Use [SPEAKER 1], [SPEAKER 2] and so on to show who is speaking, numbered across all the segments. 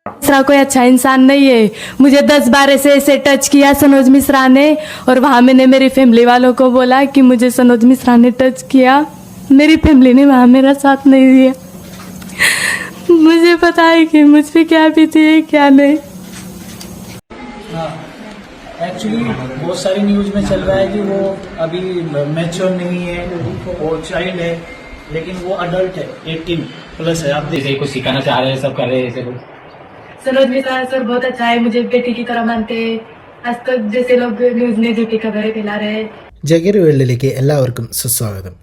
[SPEAKER 1] मिश्रा कोई अच्छा इंसान नहीं है। मुझे 10 बार ऐसे टच किया सनोज मिश्रा ने, और वहाँ मैंने मेरी फैमिली वालों को बोला कि मुझे सनोज मिश्रा ने टच किया। मेरी फैमिली ने वहाँ मेरा साथ नहीं दिया। मुझे पता है कि मुझ पे क्या बीती है क्या नहीं।
[SPEAKER 2] एक्चुअली बहुत सारी न्यूज में चल रहा है कि वो अभी मैच्योर नहीं है, वो चाइल्ड है, लेकिन वो अडल्ट है, 18 प्लस है। आप
[SPEAKER 3] जैसे कुछ सिखाना चाह रहे हैं, सब कर रहे हैं ऐसे कुछ।
[SPEAKER 1] सनोज मिश्रा सर बहुत अच्छा है, मुझे बेटी की तरह मानते हैं। आज तक जैसे लोग न्यूज में झूठी खबरें फैला रहे हैं।
[SPEAKER 4] ജഗരി വേൾഡിലേക്ക് എല്ലാവർക്കും സുസ്വാഗതം.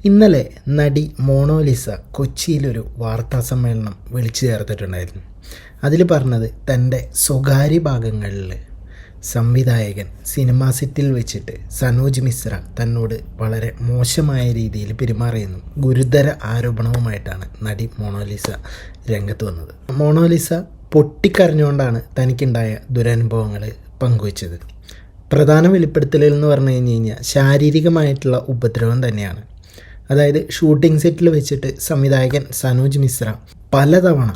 [SPEAKER 4] ഇന്നലെ നടി മോണോലിസ കൊച്ചിയിലൊരു വാർത്താ സമ്മേളനം വിളിച്ചു ചേർത്തിട്ടുണ്ടായിരുന്നു. അതിൽ പറഞ്ഞത് തൻ്റെ സ്വകാര്യ ഭാഗങ്ങളിൽ സംവിധായകൻ സിനിമാ സെറ്റിൽ വെച്ചിട്ട് സനോജ് മിശ്ര തന്നോട് വളരെ മോശമായ രീതിയിൽ പെരുമാറിയെന്നും ഗുരുതര ആരോപണവുമായിട്ടാണ് നടി മോണോലിസ രംഗത്ത് വന്നത്. മോണോലിസ പൊട്ടിക്കരഞ്ഞുകൊണ്ടാണ് തനിക്കുണ്ടായ ദുരനുഭവങ്ങൾ പങ്കുവച്ചത്. പ്രധാന വെളിപ്പെടുത്തൽ എന്ന് പറഞ്ഞു കഴിഞ്ഞാൽ ശാരീരികമായിട്ടുള്ള ഉപദ്രവം തന്നെയാണ്. അതായത് ഷൂട്ടിംഗ് സെറ്റിൽ വെച്ചിട്ട് സംവിധായകൻ സനോജ് മിശ്ര പലതവണ,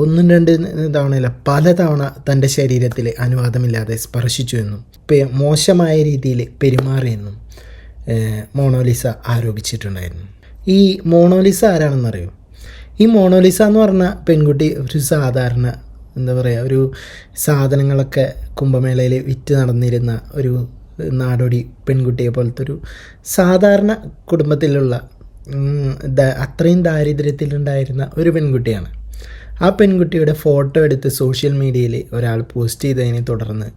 [SPEAKER 4] ഒന്നും രണ്ട് തവണയല്ല, പലതവണ തൻ്റെ ശരീരത്തിൽ അനുവാദമില്ലാതെ സ്പർശിച്ചു എന്നും മോശമായ രീതിയിൽ പെരുമാറിയെന്നും മോണോലിസ ആരോപിച്ചിട്ടുണ്ടായിരുന്നു. ഈ മോണോലിസ ആരാണെന്നറിയോ? ഈ മോണോലിസ എന്ന് പറഞ്ഞ പെൺകുട്ടി ഒരു സാധാരണ, എന്താ പറയുക, ഒരു സാധനങ്ങളൊക്കെ കുംഭമേളയിൽ വിറ്റ് നടന്നിരുന്ന ഒരു നാടോടി പെൺകുട്ടിയെ പോലത്തെ ഒരു സാധാരണ കുടുംബത്തിലുള്ള അത്രയും ദാരിദ്ര്യത്തിലുണ്ടായിരുന്ന ഒരു പെൺകുട്ടിയാണ്. ആ പെൺകുട്ടിയുടെ ഫോട്ടോ എടുത്ത് സോഷ്യൽ മീഡിയയിൽ ഒരാൾ പോസ്റ്റ് ചെയ്തതിനെ തുടർന്ന്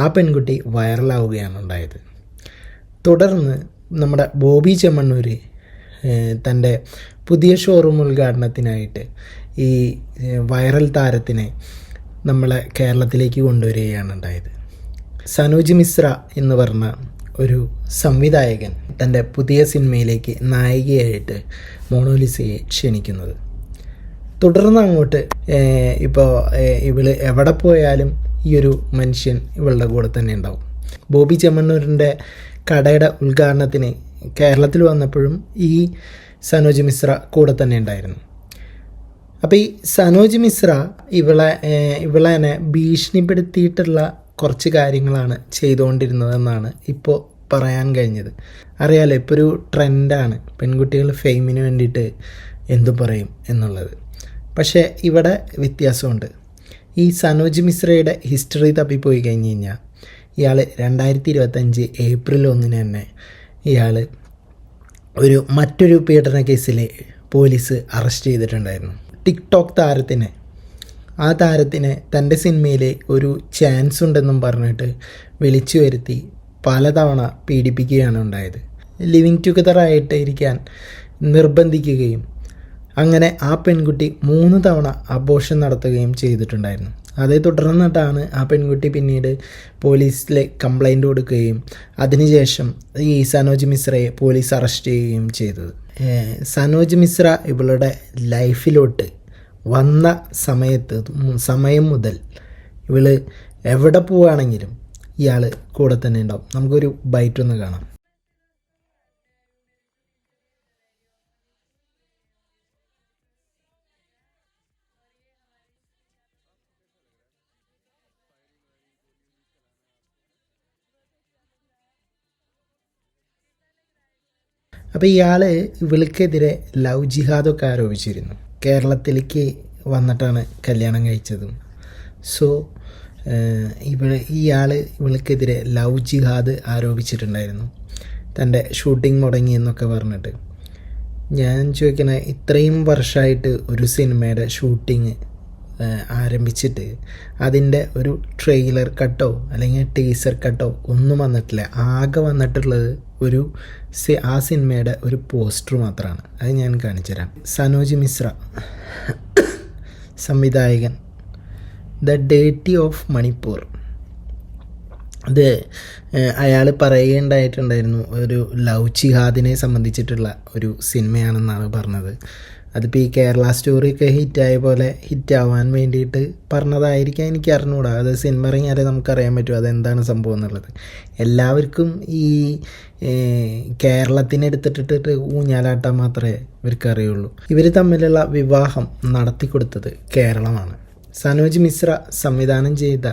[SPEAKER 4] ആ പെൺകുട്ടി വൈറലാവുകയാണ് ഉണ്ടായത്. തുടർന്ന് നമ്മുടെ ബോബി ചെമ്മണ്ണൂർ തൻ്റെ പുതിയ ഷോറൂം ഉദ്ഘാടനത്തിനായിട്ട് ഈ വൈറൽ താരത്തിനെ നമ്മളെ കേരളത്തിലേക്ക് കൊണ്ടുവരികയാണ് ഉണ്ടായത്. സനോജ് മിശ്ര എന്ന് പറഞ്ഞ ഒരു സംവിധായകൻ തൻ്റെ പുതിയ സിനിമയിലേക്ക് നായികയായിട്ട് മോണോലിസയെ ക്ഷണിക്കുന്നത്. തുടർന്ന് അങ്ങോട്ട് ഇപ്പോൾ ഇവള് എവിടെ പോയാലും ഈ ഒരു മനുഷ്യൻ ഇവളുടെ കൂടെ തന്നെ ഉണ്ടാവും. ബോബി ചെമ്മണ്ണൂരിൻ്റെ കടയുടെ ഉദ്ഘാടനത്തിന് കേരളത്തിൽ വന്നപ്പോഴും ഈ സനോജ് മിശ്ര കൂടെ തന്നെ ഉണ്ടായിരുന്നു. അപ്പോൾ ഈ സനോജ് മിശ്ര ഇവളെ ഭീഷണിപ്പെടുത്തിയിട്ടുള്ള കുറച്ച് കാര്യങ്ങളാണ് ചെയ്തുകൊണ്ടിരുന്നതെന്നാണ് ഇപ്പോൾ പറയാൻ കഴിഞ്ഞത്. അറിയാലോ, ഇപ്പോൾ ഒരു ട്രെൻഡാണ് പെൺകുട്ടികൾ ഫെയിമിന് വേണ്ടിയിട്ട് എന്തു പറയും എന്നുള്ളത്. പക്ഷേ ഇവിടെ വ്യത്യാസമുണ്ട്. ഈ സനോജ് മിശ്രയുടെ ഹിസ്റ്ററി തപ്പിപ്പോയി കഴിഞ്ഞ് കഴിഞ്ഞാൽ ഇയാൾ 2025 ഏപ്രിൽ 1 തന്നെ ഇയാൾ മറ്റൊരു പീഡന കേസിൽ പോലീസ് അറസ്റ്റ് ചെയ്തിട്ടുണ്ടായിരുന്നു. ടിക്ടോക്ക് താരത്തിനെ തൻ്റെ സിനിമയിൽ ഒരു ചാൻസ് ഉണ്ടെന്നും പറഞ്ഞിട്ട് വിളിച്ചു വരുത്തി പലതവണ പീഡിപ്പിക്കുകയാണ് ഉണ്ടായത്. ലിവിങ് ടുഗദറായിട്ട് ഇരിക്കാൻ നിർബന്ധിക്കുകയും അങ്ങനെ ആ പെൺകുട്ടി 3 തവണ അബോർഷൻ നടത്തുകയും ചെയ്തിട്ടുണ്ടായിരുന്നു. അതേ തുടർന്നിട്ടാണ് ആ പെൺകുട്ടി പിന്നീട് പോലീസിൽ കംപ്ലൈൻറ്റ് കൊടുക്കുകയും അതിനുശേഷം ഈ സനോജ് മിശ്രയെ പോലീസ് അറസ്റ്റ് ചെയ്യുകയും ചെയ്തത്. സനോജ് മിശ്ര ഇവളുടെ ലൈഫിലോട്ട് വന്ന സമയം മുതൽ ഇവള് എവിടെ പോവുകയാണെങ്കിലും ഇയാൾ കൂടെ തന്നെ ഉണ്ടാവും. നമുക്കൊരു ബൈറ്റ് ഒന്ന് കാണാം. അപ്പോൾ ഇവൾക്കെതിരെ ലവ് ജിഹാദൊക്കെ ആരോപിച്ചിരുന്നു. കേരളത്തിലേക്ക് വന്നിട്ടാണ് കല്യാണം കഴിച്ചതും. സോ ഇവൾക്കെതിരെ ലവ് ജിഹാദ് ആരോപിച്ചിട്ടുണ്ടായിരുന്നു. തൻ്റെ ഷൂട്ടിംഗ് മുടങ്ങിയെന്നൊക്കെ പറഞ്ഞിട്ട്. ഞാൻ ചോദിക്കുന്നത്, ഇത്രയും വർഷമായിട്ട് ഒരു സിനിമയുടെ ഷൂട്ടിങ് ആരംഭിച്ചിട്ട് അതിൻ്റെ ഒരു ട്രെയിലർ കട്ടോ അല്ലെങ്കിൽ ടീസർ കട്ടോ ഒന്നും വന്നിട്ടില്ല. ആകെ വന്നിട്ടുള്ളത് ആ സിനിമയുടെ ഒരു പോസ്റ്റർ മാത്രമാണ്. അത് ഞാൻ കാണിച്ചു തരാം. സനോജ് മിശ്ര സംവിധായകൻ, ദ ഡേറ്റി ഓഫ് മണിപ്പൂർ. അത് അയാൾ പറയുകയുണ്ടായിട്ടുണ്ടായിരുന്നു, ഒരു ലവ് ജിഹാദിനെ സംബന്ധിച്ചിട്ടുള്ള ഒരു സിനിമയാണെന്നാണ് പറഞ്ഞത്. അതിപ്പോൾ ഈ കേരള സ്റ്റോറിയൊക്കെ ഹിറ്റായ പോലെ ഹിറ്റാവാൻ വേണ്ടിയിട്ട് പറഞ്ഞതായിരിക്കാം, എനിക്ക് അറിഞ്ഞുകൂടാ. അത് സിനിമ ഇറങ്ങിയാലേ നമുക്കറിയാൻ പറ്റും അതെന്താണ് സംഭവം എന്നുള്ളത്. എല്ലാവർക്കും ഈ കേരളത്തിനെടുത്തിട്ടിട്ട് ഊഞ്ഞാലാട്ടാൻ മാത്രമേ ഇവർക്ക് അറിയുള്ളൂ. ഇവർ തമ്മിലുള്ള വിവാഹം നടത്തിക്കൊടുത്തത് കേരളമാണ്. സനോജ് മിശ്ര സംവിധാനം ചെയ്ത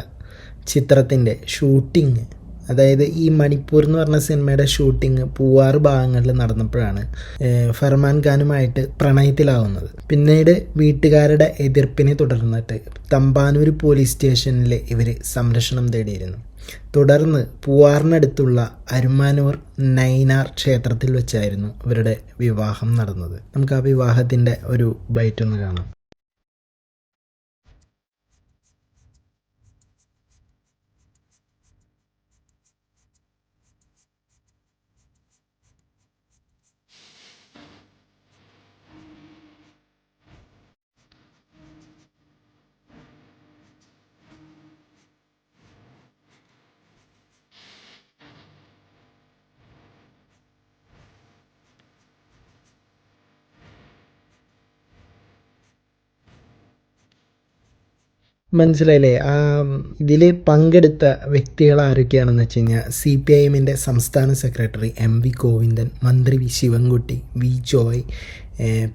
[SPEAKER 4] ചിത്രത്തിൻ്റെ ഷൂട്ടിങ്, അതായത് ഈ മണിപ്പൂർ എന്ന് പറഞ്ഞ സിനിമയുടെ ഷൂട്ടിങ് പൂവാറ് ഭാഗങ്ങളിൽ നടന്നപ്പോഴാണ് ഫർമാൻ ഖാനുമായിട്ട് പ്രണയത്തിലാവുന്നത്. പിന്നീട് വീട്ടുകാരുടെ എതിർപ്പിനെ തുടർന്നിട്ട് തമ്പാനൂർ പോലീസ് സ്റ്റേഷനിൽ ഇവർ സംരക്ഷണം തേടിയിരുന്നു. തുടർന്ന് പൂവാറിനടുത്തുള്ള അരുമാനൂർ നൈനാർ ക്ഷേത്രത്തിൽ വെച്ചായിരുന്നു ഇവരുടെ വിവാഹം നടന്നത്. നമുക്ക് ആ വിവാഹത്തിൻ്റെ ഒരു ബൈറ്റ് ഒന്ന് കാണാം. മനസ്സിലായില്ലേ? ഇതിൽ പങ്കെടുത്ത വ്യക്തികൾ ആരൊക്കെയാണെന്ന് വെച്ച് കഴിഞ്ഞാൽ CPIM സംസ്ഥാന സെക്രട്ടറി MV ഗോവിന്ദൻ, മന്ത്രി വി ശിവൻകുട്ടി, വി ജോയ്,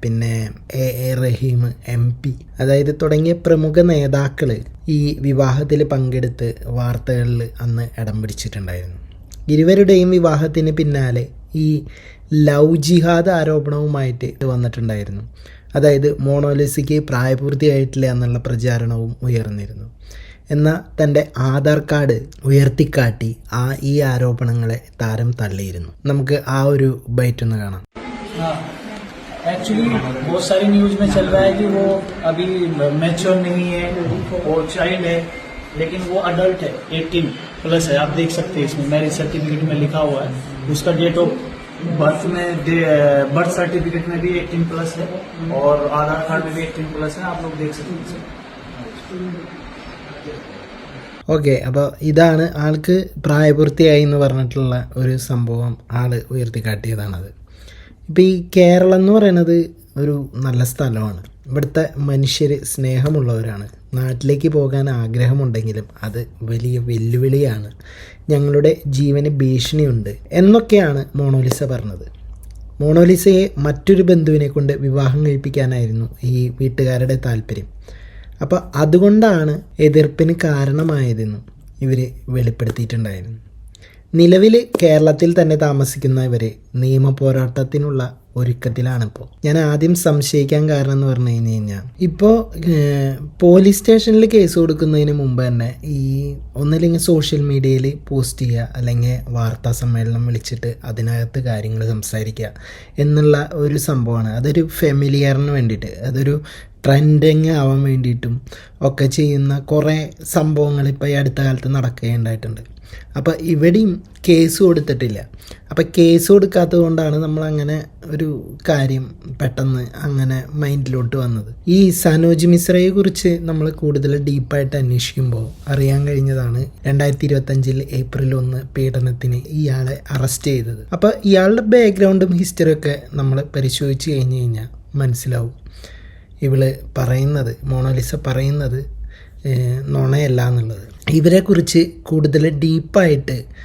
[SPEAKER 4] പിന്നെ A റഹീം MP, അതായത് തുടങ്ങിയ പ്രമുഖ നേതാക്കൾ ഈ വിവാഹത്തിൽ പങ്കെടുത്ത് വാർത്തകളിൽ അന്ന് ഇടം പിടിച്ചിട്ടുണ്ടായിരുന്നു. ഇരുവരുടെയും വിവാഹത്തിന് പിന്നാലെ ഈ ലവ് ജിഹാദ് ആരോപണവുമായിട്ട് വന്നിട്ടുണ്ടായിരുന്നു. അതായത് മോണോലിസയ്ക്ക് പ്രായപൂർത്തിയായിട്ടില്ല എന്നുള്ള പ്രചാരണവും ഉയർന്നിരുന്നു. എന്നാൽ തൻ്റെ ആധാർ കാർഡ് ഉയർത്തിക്കാട്ടി ഈ ആരോപണങ്ങളെ താരം തള്ളിയിരുന്നു. നമുക്ക് ആ ഒരു ബൈറ്റ് ഒന്ന് കാണാം.
[SPEAKER 2] एक्चुअली बहुत सारी न्यूज में चल रहा है कि वो अभी मैच्योर नहीं है, वो चाइल्ड है, लेकिन वो अडल्ट है, 18 प्लस है. आप देख सकते हैं इसमें मैरिज सर्टिफिकेट में लिखा हुआ है. उसका डेट ऑफ बर्थ सर्टिफिकेट में भी 18 प्लस है और आधार कार्ड में भी 18 प्लस है. आप लोग देख सकते हैं.
[SPEAKER 4] ഓക്കെ, അപ്പോൾ ഇതാണ് ആൾക്ക് പ്രായപൂർത്തിയായി എന്ന് പറഞ്ഞിട്ടുള്ള ഒരു സംഭവം ആൾ ഉയർത്തിക്കാട്ടിയതാണത്. ഇപ്പോൾ ഈ കേരളം എന്ന് പറയുന്നത് ഒരു നല്ല സ്ഥലമാണ്. ഇവിടുത്തെ മനുഷ്യർ സ്നേഹമുള്ളവരാണ്. നാട്ടിലേക്ക് പോകാൻ ആഗ്രഹമുണ്ടെങ്കിലും അത് വലിയ വെല്ലുവിളിയാണ്, ഞങ്ങളുടെ ജീവന് ഭീഷണിയുണ്ട് എന്നൊക്കെയാണ് മോണോലിസ പറഞ്ഞത്. മോണോലിസയെ മറ്റൊരു ബന്ധുവിനെ കൊണ്ട് വിവാഹം കഴിപ്പിക്കാനായിരുന്നു ഈ വീട്ടുകാരുടെ താല്പര്യം. അപ്പോൾ അതുകൊണ്ടാണ് എതിർപ്പിന് കാരണമായതെന്നും ഇവർ വെളിപ്പെടുത്തിയിട്ടുണ്ടായിരുന്നു. നിലവിൽ കേരളത്തിൽ തന്നെ താമസിക്കുന്ന ഇവർ നിയമ പോരാട്ടത്തിനുള്ള ഒരുക്കത്തിലാണിപ്പോൾ. ഞാൻ ആദ്യം സംശയിക്കാൻ കാരണം എന്ന് പറഞ്ഞു കഴിഞ്ഞാൽ ഇപ്പോൾ പോലീസ് സ്റ്റേഷനിൽ കേസ് കൊടുക്കുന്നതിന് മുമ്പ് തന്നെ ഈ ഒന്നല്ലെങ്കിൽ സോഷ്യൽ മീഡിയയിൽ പോസ്റ്റ് ചെയ്യുക, അല്ലെങ്കിൽ വാർത്താ സമ്മേളനം വിളിച്ചിട്ട് അതിനകത്ത് കാര്യങ്ങൾ സംസാരിക്കുക എന്നുള്ള ഒരു സംഭവമാണ്. അതൊരു ഫെമിലിയറിന് വേണ്ടിയിട്ട്, അതൊരു ട്രെൻഡിങ് ആവാൻ വേണ്ടിയിട്ടും ഒക്കെ ചെയ്യുന്ന കുറേ സംഭവങ്ങൾ ഇപ്പോൾ ഈ അടുത്ത കാലത്ത് നടക്കുകയുണ്ടായിട്ടുണ്ട്. അപ്പോൾ ഇവിടെയും കേസ് കൊടുത്തിട്ടില്ല. അപ്പോൾ കേസ് കൊടുക്കാത്തത് കൊണ്ടാണ് നമ്മളങ്ങനെ ഒരു കാര്യം പെട്ടെന്ന് അങ്ങനെ മൈൻഡിലോട്ട് വന്നത്. ഈ സനോജ് മിശ്രയെ കുറിച്ച് നമ്മൾ കൂടുതൽ ഡീപ്പായിട്ട് അന്വേഷിക്കുമ്പോൾ അറിയാൻ കഴിഞ്ഞതാണ് 2025 ഏപ്രിൽ 1 പീഡനത്തിന് ഇയാളെ അറസ്റ്റ് ചെയ്തത്. അപ്പോൾ ഇയാളുടെ ബാക്ക്ഗ്രൗണ്ടും ഹിസ്റ്ററിയൊക്കെ നമ്മൾ പരിശോധിച്ച് കഴിഞ്ഞ് കഴിഞ്ഞാൽ മനസ്സിലാവും ഇവള് പറയുന്നത്, മോണോലിസ പറയുന്നത് നുണയല്ല എന്നുള്ളത്. ഇവരെക്കുറിച്ച് കൂടുതൽ ഡീപ്പായിട്ട്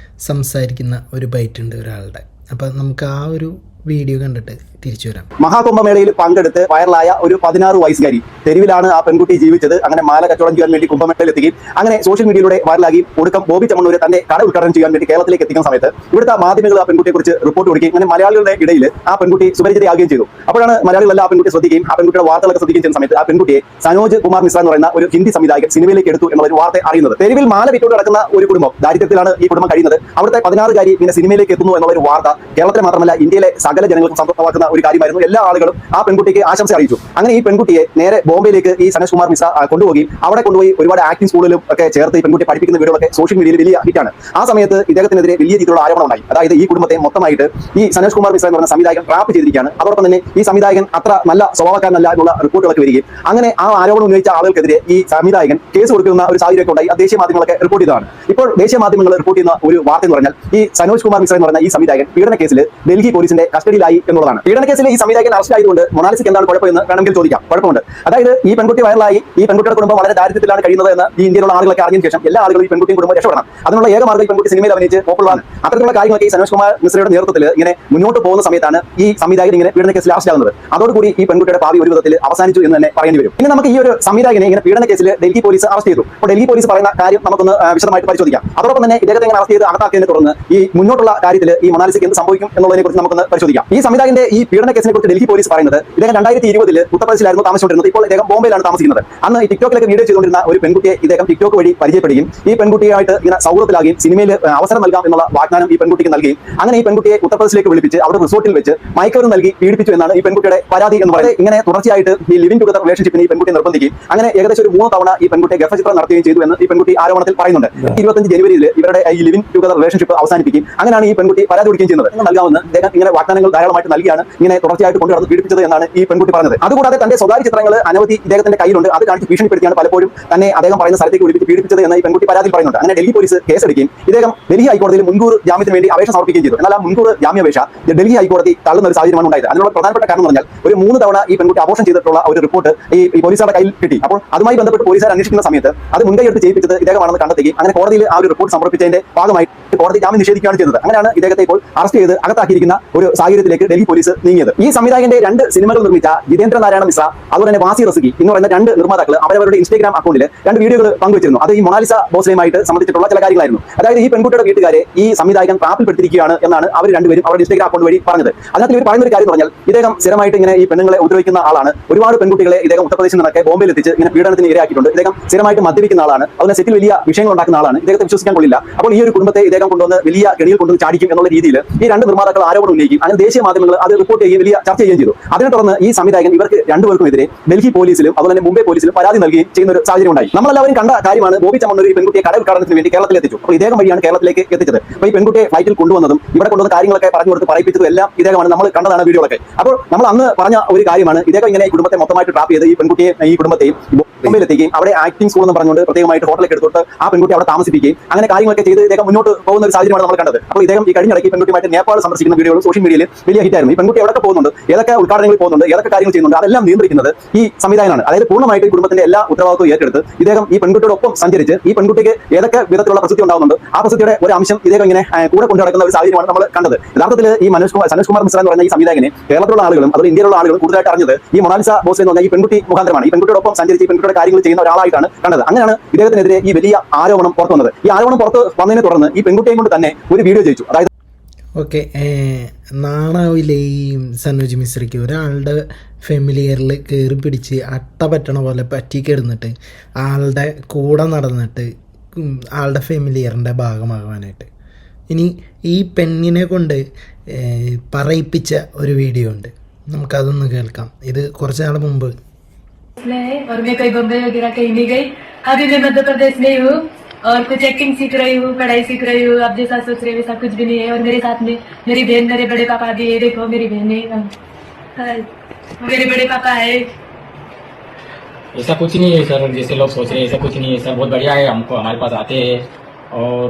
[SPEAKER 4] സംസാരിക്കുന്ന ഒരു ബൈറ്റ് ഉണ്ട് ഒരാളുടെ. അപ്പം നമുക്ക് ആ ഒരു വീഡിയോ കണ്ടിട്ട് തിരിച്ചു വരാം.
[SPEAKER 5] മഹാകുംഭമേളയിൽ പങ്കെടുത്ത് വൈറലായ ഒരു 16 വയസ്സുകാരി തെരുവിലാണ് ആ പെൺകുട്ടി ജീവിച്ചത്. അങ്ങനെ മാല കച്ചവടം ചെയ്യാൻ വേണ്ടി കുംഭമേളയിൽ എത്തുകയും അങ്ങനെ സോഷ്യൽ മീഡിയയിലൂടെ വൈറലാക്കി ഒടുക്കം ബോബി ചമ്മണ്ണൂര് തന്റെ കട ഉദ്ഘാടനം ചെയ്യാൻ വേണ്ടി കേരളത്തിലേക്ക് എത്തിക്കുന്ന സമയത്ത് ഇവിടുത്തെ മാധ്യമങ്ങൾ ആ പെൺകുട്ടിയെ കുറിച്ച് റിപ്പോർട്ട് കൊടുക്കുകയും അങ്ങനെ മലയാളികളുടെ ഇടയിൽ ആ പെൺകുട്ടി സുപരിചിതയാകുകയും ചെയ്തു. അപ്പോഴാണ് മലയാളികളെല്ലാം ആ പെൺകുട്ടി ശ്രദ്ധിക്കുകയും ആ പെൺകുട്ടിയുടെ വാർത്തകളൊക്കെ ശ്രദ്ധിക്കുകയും ചെയ്യുന്ന സമയത്ത് ആ പെൺകുട്ടിയെ സനോജ് കുമാർ മിശ്ര എന്ന് പറയുന്ന ഒരു ഹിന്ദി സംവിധായകൻ സിനിമയിലേക്ക് എടുത്തു എന്നുള്ള ഒരു വാർത്ത അറിയുന്നത്. തെരുവിൽ മാല വിറ്റോട് നടക്കുന്ന ഒരു കുടുംബം, ദാരിദ്ര്യത്തിലാണ് ഈ കുടുംബം കഴിയുന്നത്. അവിടുത്തെ 16-കാരി പിന്നെ സിനിമയിലേക്ക് എത്തുന്നു എന്നുള്ള ഒരു വാർത്ത കേരളത്തിലെ മാത്രമല്ല ഇന്ത്യയിലെ സകല ജനങ്ങൾക്കും സന്തോഷമാക്കുന്ന ഒരു കാര്യമായിരുന്നു. എല്ലാ ആളുകളും ആ പെൺകുട്ടിക്ക് ആശംസ അറിയിച്ചു. അങ്ങനെ ഈ പെൺകുട്ടിയെ നേരെ ബോംബെയിലേക്ക് ഈ സനോജ് കുമാർ മിശ്ര കൊണ്ടുപോകുകയും അവിടെ കൊണ്ടുപോയി ഒരുപാട് ആക്ടിംഗ് സ്കൂളിലും ഒക്കെ ചേർത്ത് ഈ പെൺകുട്ടിയെ പഠിപ്പിക്കുന്ന വീഡിയോകളൊക്കെ സോഷ്യൽ മീഡിയയിൽ വലിയ ഹിറ്റാണ്. ആ സമയത്ത് ഇദ്ദേഹത്തിനെതിരെ വലിയ രീതിയിലുള്ള ആരോപണം ഉണ്ടായി. അതായത് ഈ കുടുംബത്തെ മൊത്തമായിട്ട് ഈ സനോജ് കുമാർ മിശ്ര എന്ന് പറഞ്ഞ സംവിധായകൻ ട്രാപ്പ് ചെയ്തിരിക്കുകയാണ്. അതോടൊപ്പം തന്നെ ഈ സംവിധായകൻ അത്ര നല്ല സ്വഭാവക്കാരനല്ല എന്നുള്ള റിപ്പോർട്ടുകളൊക്കെ വരികയും അങ്ങനെ ആ ആരോപണം ഉന്നയിച്ച ആളുകൾക്കെതിരെ ഈ സംവിധായകൻ കേസ് കൊടുക്കുന്ന ഒരു സാഹചര്യമൊക്കെ ഉണ്ടായി. ദേശീയ മാധ്യമങ്ങളൊക്കെ റിപ്പോർട്ട് ചെയ്തതാണ്. ഇപ്പോൾ ദേശീയ മാധ്യമങ്ങൾ റിപ്പോർട്ട് ചെയ്യുന്ന ഒരു വാർത്ത എന്ന് പറഞ്ഞാൽ ഈ സനോജ് കുമാർ മിശ്ര എന്ന് പറയുന്ന ഈ സംവിധായകൻ പീഡന കേസിൽ ഡൽഹി പോലീസിന്റെ കസ്റ്റഡിയിലായി എന്നുള്ളതാണ്. പീഡനക്കേസിൽ ഈ സംവിധായകൻ അറസ്റ്റ് ആയതുകൊണ്ട് മൊണാലിസയ്ക്ക് എന്താണ് കുഴപ്പമെന്ന് വേണമെങ്കിൽ ചോദിക്കാം. കുഴപ്പമുണ്ട്. അതായത് ഈ പെൺകുട്ടി വൈറലായി, ഈ പെൺകുട്ടിയുടെ കുടുംബം വളരെ ദാരിദ്ര്യത്തിലാണ് കഴിയുന്നത് എന്ന് ഈ ഇന്ത്യയിലുള്ള ആളുകളൊക്കെ അറിഞ്ഞതിന് ശേഷം എല്ലാ ആളുകളും ഈ പെൺകുട്ടിയും കുടുംബം രക്ഷപ്പെടണം. അതിനുള്ള ഏക മാർഗ്ഗം ഈ പെൺകുട്ടി സിനിമയിൽ അഭിനയിച്ച് പോപ്പുലറാണ്. അത്തരത്തിലുള്ള കാര്യങ്ങളൊക്കെ ഈ സനോജ് കുമാർ മിശ്രയുടെ നേതൃത്വത്തിൽ ഇങ്ങനെ മുന്നോട്ട് പോകുന്ന സമയത്താണ് ഈ സംവിധായകൻ ഇങ്ങനെ പീഡനക്കേസിൽ അറസ്റ്റ് ആകുന്നത്. അതോടുകൂടി ഈ പെൺകുട്ടിയുടെ ഭാവി ഒരു വിധത്തിൽ അവസാനിച്ചു എന്ന് തന്നെ പറയേണ്ടി വരും. ഇനി നമുക്ക് ഈ ഒരു സംവിധായകനെ ഇങ്ങനെ പീഡനക്കേസിൽ ഡൽഹി പോലീസ് അറസ്റ്റ് ചെയ്തു. അപ്പോൾ ഡൽഹി പോലീസ് പറയുന്ന കാര്യം നമുക്കൊന്ന് വിശദമായിട്ട് പരിശോധിക്കാം. അതോടൊപ്പം തന്നെ ഇദ്ദേഹത്തെ ഇങ്ങനെ അറസ്റ്റ് ചെയ്ത് അകത്താക്കിയതിനെ തുടർന്ന് ഈ മുന്നോട്ടുള്ള കാര്യത്തിൽ ഈ മൊണാലിസയ്ക്ക് എന്ത് സംഭവിക്കും എന്നുള്ളതിനെ കുറിച്ച് നമുക്കൊന്ന് പരിശോധിക്കാം. ഈ സംവിധായകന്റെ ഈ പീഡനക്കേസിനെ കുറിച്ച് ഡൽഹി പോലീസ് പറയുന്നത് ഇദ്ദേഹം 2020 ഉത്തർപ്രദേശിലായിരുന്നു താമസിച്ചുകൊണ്ടിരുന്നത്. ഇപ്പോൾ ഇദ്ദേഹം ബോംബെയിലാണ് താമസിക്കുന്നത്. അന്ന് ഈ ടിക്ടോക്കിലൊക്കെ വീഡിയോ ചെയ്തുകൊണ്ടിരുന്ന ഒരു പെൺകുട്ടിയെ ഇദ്ദേഹം ടിക്ടോക്ക് വഴി പരിചയപ്പെടുകയും ഈ പെൺകുട്ടിയായിട്ട് ഇങ്ങനെ സൗഹൃദത്തിലാകുകയും സിനിമയിൽ അവസരം നൽകാം എന്നുള്ള വാഗ്ദാനം ഈ പെൺകുട്ടിക്ക് നൽകുകയും അങ്ങനെ ഈ പെൺകുട്ടിയെ ഉത്തർപ്രദേശിലേക്ക് വിളിപ്പിച്ച് അവിടെ റിസോർട്ടിൽ വെച്ച് മയക്കുമരുന്ന് നൽകി പീഡിപ്പിച്ചു എന്നാണ് ഈ പെൺകുട്ടിയുടെ പരാതി എന്ന് പറയുന്നത്. ഇങ്ങനെ തുടർച്ചയായിട്ട് ഈ ലിവിംഗ് ടുഗദർ റിലേഷൻഷിപ്പിന് ഈ പെൺകുട്ടി നിർബന്ധിക്കുകയും അങ്ങനെ ഏകദേശം ഒരു 3 തവണ ഈ പെൺകുട്ടിയെ ഗർഭചിത്രം നടത്തുകയും ചെയ്തു എന്ന് ഈ പെൺകുട്ടി ആരോപണത്തിൽ പറയുന്നുണ്ട്. 25 ജനുവരിയിൽ ഇവരുടെ ഈ ലിവിംഗ് ടുഗദർ റിലേഷൻഷിപ്പ് അവസാനിപ്പിക്കും. അങ്ങനെയാണ് ഈ പെൺകുട്ടി പരാതി കൊടുക്കുകയും ചെയ്യുന്നത്. നൽകാമെന്ന് അദ്ദേഹം ഇങ്ങനെ വാഗ്ദാനങ്ങൾ ധാരാളമായിട്ട് നൽകിയാണ് ഇങ്ങനെ തുടർച്ചയായിട്ട് കൊണ്ടുവന്ന് പീഡിപ്പിച്ചത് എന്നാണ് ഈ പെൺകുട്ടി പറഞ്ഞത്. അതുകൂടാതെ തന്റെ സ്വകാര്യ ചിത്രങ്ങൾ അനവധി ഇദ്ദേഹത്തിന്റെ കയ്യിലുണ്ട്. അത് കാണിച്ച് ഭീഷണിപ്പെടുത്തിയാണ് പലപ്പോഴും തന്നെ അദ്ദേഹം പറയുന്ന സ്ഥലത്തേക്ക് വിളിപ്പിച്ച് പീഡിപ്പിച്ചത് എന്ന് ഈ പെൺകുട്ടി പരാതിയിൽ പറയുന്നുണ്ട്. അങ്ങനെ ഡൽഹി പോലീസ് കേസെടുക്കുകയും ഇദ്ദേഹം ഡൽഹി ഹൈക്കോടതിയിൽ മുൻകൂർ ജാമ്യത്തിന് വേണ്ടി അപേക്ഷ സമർപ്പിക്കുകയും ചെയ്തു. എന്നാൽ ആ മുൻകൂർ ജാമ്യാപേക്ഷ ഡൽഹി ഹൈക്കോടതി തള്ളുന്ന ഒരു സാഹചര്യമാണ് ഉണ്ടായത്. അതിനുള്ള പ്രധാനപ്പെട്ട കാരണം എന്ന് പറഞ്ഞാൽ ഒരു 3 തവണ ഈ പെൺകുട്ടി അബോർഷൻ ചെയ്തിട്ടുള്ള ഒരു റിപ്പോർട്ട് ഈ പോലീസുകാരുടെ കയ്യിൽ കിട്ടി. അപ്പോൾ അതുമായി ബന്ധപ്പെട്ട് പോലീസുകാർ അന്വേഷിക്കുന്ന സമയത്ത് അത് മുൻകൈയെടുത്ത് ചെയ്യിപ്പിച്ചത് ഇദ്ദേഹമാണെന്ന് കണ്ടെത്തുകയും അങ്ങനെ കോടതിയിൽ ആ ഒരു റിപ്പോർട്ട് സമർപ്പിച്ചതിന്റെ ഭാഗമായി കോടതി ജാമ്യം നിഷേധിക്കുകയാണ് ചെയ്തത്. അങ്ങനെയാണ് ഇദ്ദേഹത്തെ ഇപ്പോൾ അറസ്റ്റ് ചെയ്ത് അകത്താക്കിയിരിക്കുന്ന ഒരു സാഹചര്യത്തിലേക്ക് ഡൽഹി പോലീസ് നീങ്ങിയത്. ഈ സംവിധായകന്റെ 2 സിനിമകൾ നിർമ്മിച്ച ജിതേന്ദ്ര നാരായണ മിശ്ര അതുപോലെ തന്നെ വാസി റസിക്കി എന്ന് പറയുന്ന 2 നിർമ്മാതാക്കൾ അവരവരുടെ ഇൻസ്റ്റാഗ്രാം അക്കൗണ്ടിൽ 2 വീഡിയോകൾ പങ്കുവച്ചിരുന്നു. അത് ഈ മൊണാലിസ ബോസ്ലെയുമായിട്ട് സംബന്ധിച്ചിട്ടുള്ള ചില കാര്യങ്ങളായിരുന്നു. അതായത് ഈ പെൺകുട്ടിയുടെ വീട്ടുകാരെ ഈ സംവിധായകൻ ട്രാപ്പിൽപ്പെടുത്തിയിരിക്കുകയാണ് എന്നാണ് അവർ രണ്ടുപേരും അവരുടെ ഇൻസ്റ്റാഗ്രാം അക്കൗണ്ട് വഴി പറഞ്ഞത്. അതിനകത്ത് ഇവർ പറയുന്ന ഒരു കാര്യം പറഞ്ഞാൽ ഇദ്ദേഹം സ്ഥിരമായിട്ട് ഇങ്ങനെ ഈ പെണ്ണുങ്ങളെ ഉപദ്രവിക്കുന്ന ആളാണ്. ഒരുപാട് പെൺകുട്ടികളെ ഇദ്ദേഹം ഉത്തർപ്രദേശിൽ നിന്നൊക്കെ ബോംബെയിൽ എത്തിച്ച് ഇങ്ങനെ പീഡനത്തിന് ഇരയാക്കിയിട്ടുണ്ട്. ഇദ്ദേഹം സ്ഥിരമായിട്ട് മദ്യപിക്കുന്ന ആളാണ്. അതിനെ സെറ്റിൽ വലിയ വിഷയങ്ങൾ ഉണ്ടാക്കുന്ന ആളാണ്. ഇദ്ദേഹത്തെ വിശ്വസിക്കാൻ കൊള്ളില്ല. അപ്പോൾ ഈ ഒരു കുടുംബത്തെ ഇദ്ദേഹം കൊണ്ടുവന്ന് വലിയ കെണിയിൽ കൊണ്ടുവന്ന് ചാടിക്കും എന്നുള്ള രീതിയിൽ ഈ 2 നിർമ്മാതാക്കൾ ആരോപണം ഉന്നയിക്കും. അങ്ങനെ ദേശീയ മാധ്യമങ്ങൾ അത് റിപ്പോർട്ട് ചെയ്യുകയും വലിയ ചർച്ച ചെയ്യുകയും ചെയ്തു. അതിനെ തുടർന്ന് ഈ സംവിധായകൻ ഇവർക്ക് 2 പേർക്കുമെതിരെ ഡൽഹി പോലീസിലും അതുപോലെ തന്നെ മുംബൈ പോലീസിലും പരാതി നൽകുകയും ചെയ്യുന്ന ഒരു സാഹചര്യം ഉണ്ടായി. നമ്മളെല്ലാവരും കണ്ട കാര്യമാണ് ബോബി ചമ്മണ്ണൂർ ഈ പെൺകുട്ടിയെ കട ഉദ്ഘാടനത്തിന് വേണ്ടി കേരളത്തിൽ എത്തിച്ചു. അപ്പോൾ ഇദ്ദേഹം വഴിയാണ് കേരളത്തിലേക്ക് എത്തിച്ചത്. അപ്പോൾ ഈ പെൺകുട്ടിയെ ഫ്ലൈറ്റിൽ കൊണ്ടുവന്നതും ഇവിടെ കൊണ്ടുവന്ന കാര്യങ്ങളൊക്കെ പറഞ്ഞു കൊടുത്ത് പറയിപ്പിച്ചതും എല്ലാം ഇദ്ദേഹമാണ്. നമ്മൾ കണ്ടതാണ് വീഡിയോകളൊക്കെ. അപ്പോൾ നമ്മൾ അന്ന് പറഞ്ഞ ഒരു കാര്യമാണ് ഇദ്ദേഹം ഇങ്ങനെ ഈ കുടുംബത്തെ മൊത്തമായിട്ട് ട്രാപ്പ് ചെയ്ത് ഈ പെൺകുട്ടിയെ ഈ കുടുംബത്തെയും ബോംബെയിലെത്തിക്കുകയും അവിടെ ആക്ടിംഗ് സ്കൂൾ എന്ന് പറഞ്ഞുകൊണ്ട് പ്രത്യേകമായിട്ട് ഹോട്ടലൊക്കെ എടുത്തിട്ട് ആ പെൺകുട്ടി അവിടെ താമസിപ്പിക്കുകയും അങ്ങനെ കാര്യങ്ങളൊക്കെ ചെയ്ത് ഇദ്ദേഹം മുന്നോട്ട് പോകുന്ന ഒരു സാഹചര്യമാണ് നമ്മൾ കണ്ടത്. അപ്പോൾ ഇദ്ദേഹം ഈ കഴിഞ്ഞിടയ്ക്ക് പെൺകുട്ടിയുമായിട്ട് നേപ്പാൾ സന്ദർശിക്കുന്ന വീഡിയോകളും സോഷ്യൽ മീഡിയയിൽ വലിയ ഹിറ്റായിരുന്നു. ഈ പെൺകുട്ടി എവിടെ പോകുന്നുണ്ട്, ഏതൊക്കെ ഉദ്ഘാടനങ്ങളിൽ പോകുന്നുണ്ട്, ഏതൊക്കെ കാര്യങ്ങൾ ചെയ്യുന്നുണ്ട്, അതെല്ലാം നിയന്ത്രിക്കുന്നത് ഈ സംവിധാനമാണ്. അതായത് പൂർണ്ണമായിട്ട് കുടുംബത്തിന്റെ എല്ലാ ഉത്തരവാദിത്വവും ഏറ്റെടുത്ത് ഇദ്ദേഹം ഈ പെൺകുട്ടിയോടൊപ്പം സഞ്ചരിച്ച് ഈ പെൺകുട്ടിക്ക് ഏതൊക്കെ വിധത്തിലുള്ള പ്രസിദ്ധി ഉണ്ടാകുന്നുണ്ട് ആ പ്രസിദ്ധിയുടെ ഒരു അംശം ഇദ്ദേഹം ഇങ്ങനെ കൂടെ കൊണ്ടു നടക്കുന്ന ഒരു സാഹചര്യമാണ് നമ്മൾ കണ്ടത്. യഥാർത്ഥത്തിൽ ഈ സനോജ് കുമാർ മിശ്ര എന്ന് പറയുന്ന ഈ സംവിധായകനെ കേരളത്തിലുള്ള ആളുകളും അതുപോലെ ഇന്ത്യയിലുള്ള ആളുകളും കൂടുതലായിട്ട് അറിഞ്ഞത് ഈ മൊണാലിസ ബോസ് എന്ന് പറഞ്ഞ ഈ പെൺകുട്ടി മുഖാന്തരമാണ്. ഈ പെൺകുട്ടിയോടൊപ്പം സഞ്ചരിച്ച് ഈ പെൺകുട്ടിയുടെ കാര്യങ്ങൾ ചെയ്യുന്ന ഒരാളായിട്ടാണ് കണ്ടത്. അങ്ങനെയാണ് ഇദ്ദേഹത്തിനെതിരെ ഈ വലിയ ആരോപണം പുറത്തു വന്നത്. ഈ ആരോപണം പുറത്ത് വന്നതിനെ തുടർന്ന് ഈ പെൺകുട്ടിയെ കൊണ്ട് തന്നെ ഒരു വീഡിയോ ചെയ്യിച്ചു. അതായത്
[SPEAKER 4] ഓക്കെ, നാണാവിലെ ഈ സനോജ് മിശ്രയ്ക്ക് ഒരാളുടെ ഫെമിലിയറിൽ കയറി പിടിച്ച് അട്ട പറ്റണ പോലെ പറ്റിക്കിടന്നിട്ട് ആളുടെ കൂടെ നടന്നിട്ട് ആളുടെ ഫെമിലിയറിൻ്റെ ഭാഗമാകാനായിട്ട്. ഇനി ഈ പെണ്ണിനെ കൊണ്ട് പറയിപ്പിച്ച ഒരു വീഡിയോ ഉണ്ട്, നമുക്കതൊന്ന് കേൾക്കാം. ഇത് കുറച്ച് നാൾ മുമ്പ്.
[SPEAKER 1] और मैं कहीं बम्बई वगैरह कहीं नहीं गई. अभी मैं मध्य प्रदेश में हूँ और कुछ एक्टिंग सीख रही हूँ, पढ़ाई सीख रही हूँ. अब जैसा सोच रही हूँ वैसा कुछ भी नहीं है. और मेरे साथ में मेरी बहन, मेरे बड़े पापा भी है. देखो मेरी बहन है, मेरे बड़े पापा है.
[SPEAKER 3] ऐसा कुछ नहीं है सर, जैसे लोग सोच रहे हैं ऐसा कुछ नहीं है सर. बहुत बढ़िया है, हमको हमारे पास आते हैं और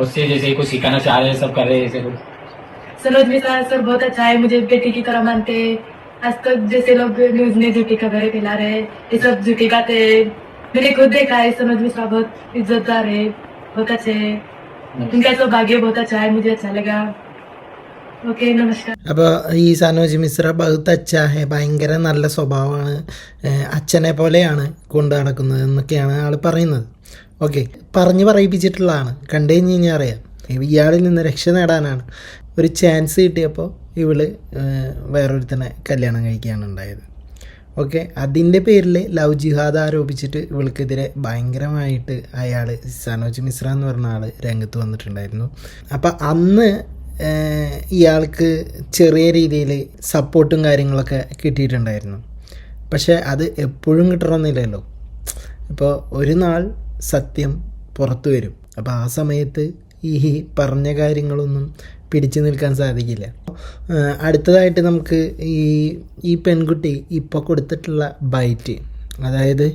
[SPEAKER 3] उससे जैसे कुछ सिखाना चाह रहे हैं, सब कर रहे हैं ऐसे कुछ.
[SPEAKER 1] सनोज मिश्रा सर बहुत अच्छा है, मुझे बेटी की तरह मानते हैं. आज तक जैसे लोग न्यूज में झूठी खबरें फैला रहे हैं, ये सब झूठी बातें हैं. मैंने खुद देखा है सनोज मिश्रा बहुत इज्जतदार है, बहुत अच्छे है. उनका सौभाग्य बहुत अच्छा है, मुझे अच्छा लगा. ഓക്കെ, നമസ്കാരം.
[SPEAKER 4] അപ്പോൾ ഈ സനോജ് മിശ്ര ബഹുത്ത് അച്ചാഹെ, ഭയങ്കര നല്ല സ്വഭാവമാണ്, അച്ഛനെ പോലെയാണ് കൊണ്ടു നടക്കുന്നത് എന്നൊക്കെയാണ് ആൾ പറയുന്നത്. ഓക്കെ, പറഞ്ഞ് പറയിപ്പിച്ചിട്ടുള്ളതാണ്. കണ്ടു കഴിഞ്ഞ് കഴിഞ്ഞാൽ അറിയാം. ഇയാളിൽ നിന്ന് രക്ഷ നേടാനാണ് ഒരു ചാൻസ് കിട്ടിയപ്പോൾ ഇവള് വേറൊരുത്തനെ കല്യാണം കഴിക്കുകയാണ് ഉണ്ടായത്. ഓക്കെ, അതിൻ്റെ പേരിൽ ലവ് ജിഹാദ് ആരോപിച്ചിട്ട് ഇവൾക്കെതിരെ ഭയങ്കരമായിട്ട് അയാൾ സനോജ് മിശ്ര എന്ന് പറഞ്ഞ ആൾ രംഗത്ത് വന്നിട്ടുണ്ടായിരുന്നു. അപ്പം അന്ന് ഇയാൾക്ക് ചെറിയ രീതിയിൽ സപ്പോർട്ടും കാര്യങ്ങളൊക്കെ കിട്ടിയിട്ടുണ്ടായിരുന്നു. പക്ഷേ അത് എപ്പോഴും കിട്ടണമെന്നില്ലല്ലോ. ഇപ്പോൾ ഒരു നാൾ സത്യം പുറത്തു വരും. അപ്പോൾ ആ സമയത്ത് ഈ പറഞ്ഞ കാര്യങ്ങളൊന്നും പിടിച്ചു നിൽക്കാൻ സാധിക്കില്ല. അടുത്തതായിട്ട് നമുക്ക് ഈ പെൺകുട്ടി ഇപ്പോൾ കൊടുത്തിട്ടുള്ള ബൈറ്റ്, അതായത്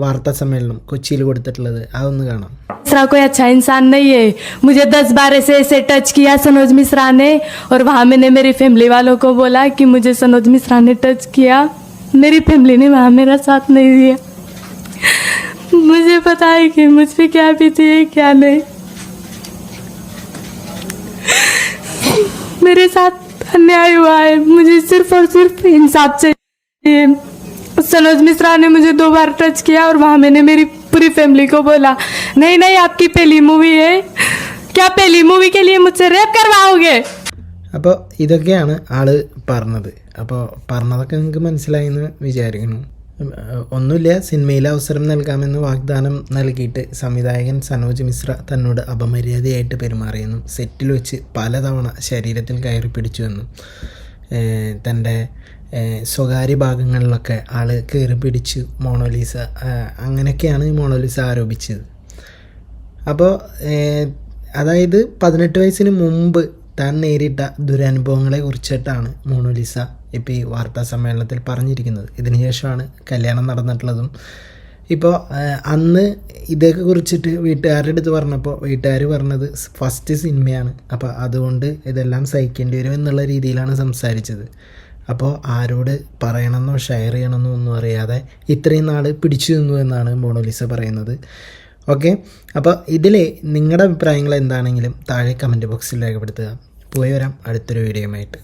[SPEAKER 4] വാർത്താ സമ്മേളനം കൊച്ചിയിൽ കൊടുത്തിട്ടുള്ളത് അതൊന്ന് കാണാം.
[SPEAKER 1] मिश्रा कोई अच्छा इंसान नहीं है. मुझे 10 बार ऐसे टच किया सनोज मिश्रा ने, और वहाँ मैंने मेरी फैमिली वालों को बोला कि मुझे सनोज मिश्रा ने टच किया. मेरी फैमिली ने वहाँ मेरा साथ नहीं दिया. मुझे पता है कि मुझ पे क्या बीती है क्या नहीं. मेरे साथ अन्याय हुआ है. मुझे सिर्फ और सिर्फ इंसाफ चाहिए. सनोज मिश्रा ने मुझे 2 बार टच किया और वहाँ मैंने मेरी पूरी फैमिली को बोला नहीं नहीं आपकी पहली मूवी है, क्या पहली मूवी के लिए मुझसे रेप करवाओगे.
[SPEAKER 4] അപ്പോൾ ഇതൊക്കെയാണ് ആള് പറഞ്ഞത്. അപ്പോൾ പറഞ്ഞതൊക്കെ നിങ്ങൾക്ക് മനസ്സിലായി എന്ന് വിചാരിക്കുന്നു. ഒന്നുമില്ല, സിനിമയിൽ അവസരം നൽകാമെന്ന് വാഗ്ദാനം നൽകിയിട്ട് സംവിധായകൻ സനോജ് മിശ്ര തന്നോട് അപമര്യാദയായിട്ട് പെരുമാറിയെന്നും സെറ്റിൽ വെച്ച് പലതവണ ശരീരത്തിൽ കയറി പിടിച്ചുവെന്നും തൻ്റെ സ്വകാര്യ ഭാഗങ്ങളിലൊക്കെ ആൾ കയറി പിടിച്ചു മോണോലിസ, അങ്ങനെയൊക്കെയാണ് മോണോലിസ ആരോപിച്ചത്. അപ്പോൾ അതായത് 18 വയസ്സിന് മുമ്പ് താൻ നേരിട്ട ദുരനുഭവങ്ങളെ കുറിച്ചിട്ടാണ് മോണോലിസ ഇപ്പോൾ ഈ വാർത്താ സമ്മേളനത്തിൽ പറഞ്ഞിരിക്കുന്നത്. ഇതിനുശേഷമാണ് കല്യാണം നടന്നിട്ടുള്ളതും. ഇപ്പോൾ അന്ന് ഇതൊക്കെ കുറിച്ചിട്ട് വീട്ടുകാരുടെ അടുത്ത് പറഞ്ഞപ്പോൾ വീട്ടുകാർ പറഞ്ഞത് ഫസ്റ്റ് സിനിമയാണ്, അപ്പോൾ അതുകൊണ്ട് ഇതെല്ലാം സഹിക്കേണ്ടി വരും എന്നുള്ള രീതിയിലാണ് സംസാരിച്ചത്. അപ്പോൾ ആരോട് പറയണമെന്നോ ഷെയർ ചെയ്യണമെന്നോ ഒന്നും അറിയാതെ ഇത്രയും നാൾ പിടിച്ചു നിന്നു എന്നാണ് മോണോലിസ പറയുന്നത്. ഓക്കെ, അപ്പോൾ ഇതിൽ നിങ്ങളുടെ അഭിപ്രായങ്ങൾ എന്താണെങ്കിലും താഴെ കമൻറ്റ് ബോക്സിൽ രേഖപ്പെടുത്തുക. പോയി വരാം അടുത്തൊരു വീഡിയോയുമായിട്ട്.